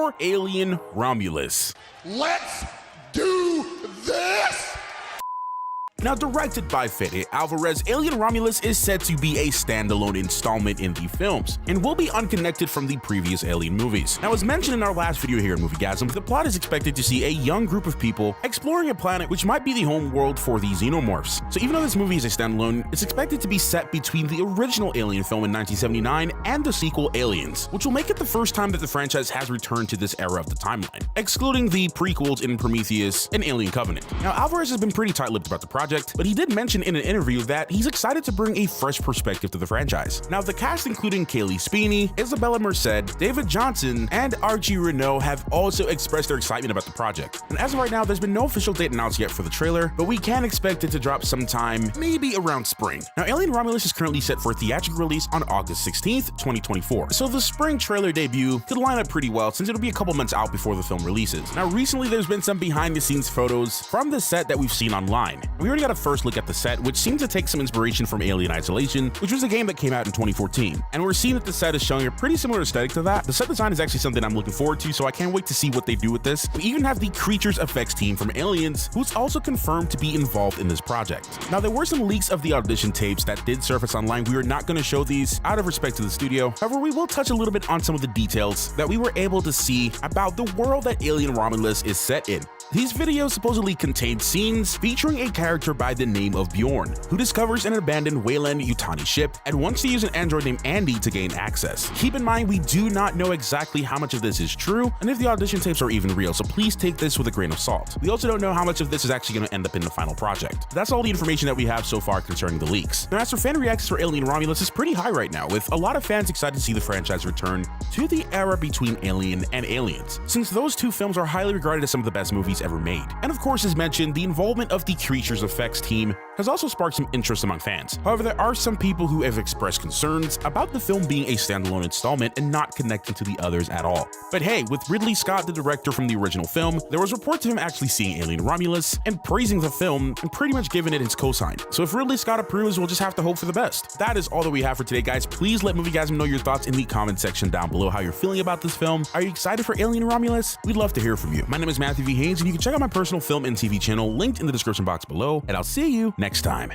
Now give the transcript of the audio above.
for Alien Romulus. Let's do this! Now, directed by Fede Alvarez, Alien Romulus is said to be a standalone installment in the films, and will be unconnected from the previous Alien movies. Now, as mentioned in our last video here in Moviegasm, the plot is expected to see a young group of people exploring a planet which might be the home world for the xenomorphs. So even though this movie is a standalone, it's expected to be set between the original Alien film in 1979 and the sequel Aliens, which will make it the first time that the franchise has returned to this era of the timeline, excluding the prequels in Prometheus and Alien Covenant. Now, Alvarez has been pretty tight-lipped about the project, but he did mention in an interview that he's excited to bring a fresh perspective to the franchise. Now, the cast including Kaylee Speeney, Isabella Merced, David Johnson, and Archie Renault have also expressed their excitement about the project. And as of right now, there's been no official date announced yet for the trailer, but we can expect it to drop sometime, maybe around spring. Now, Alien Romulus is currently set for a theatrical release on August 16th, 2024. So the spring trailer debut could line up pretty well since it'll be a couple months out before the film releases. Now, recently there's been some behind the scenes photos from the set that we've seen online. We already got a first look at the set, which seems to take some inspiration from Alien Isolation, which was a game that came out in 2014. And we're seeing that the set is showing a pretty similar aesthetic to that. The set design is actually something I'm looking forward to, so I can't wait to see what they do with this. We even have the Creatures Effects team from Aliens, who's also confirmed to be involved in this project. Now, there were some leaks of the audition tapes that did surface online. We are not going to show these out of respect to the studio. However, we will touch a little bit on some of the details that we were able to see about the world that Alien Romulus is set in. These videos supposedly contained scenes featuring a character by the name of Bjorn, who discovers an abandoned Weyland-Yutani ship and wants to use an android named Andy to gain access. Keep in mind, we do not know exactly how much of this is true and if the audition tapes are even real, so please take this with a grain of salt. We also don't know how much of this is actually going to end up in the final project. That's all the information that we have so far concerning the leaks. Now, as for fan reactions for Alien Romulus is pretty high right now, with a lot of fans excited to see the franchise return to the era between Alien and Aliens, since those two films are highly regarded as some of the best movies ever made. And of course, as mentioned, the involvement of the Creatures Effects team has also sparked some interest among fans. However, there are some people who have expressed concerns about the film being a standalone installment and not connecting to the others at all. But hey, with Ridley Scott, the director from the original film, there was reports of him actually seeing Alien Romulus and praising the film and pretty much giving it his cosign. So if Ridley Scott approves, we'll just have to hope for the best. That is all that we have for today, guys. Please let Moviegasm know your thoughts in the comment section down below, how you're feeling about this film. Are you excited for Alien Romulus? We'd love to hear from you. My name is Matthew V. Haynes, and you can check out my personal film and TV channel linked in the description box below, and I'll see you next time.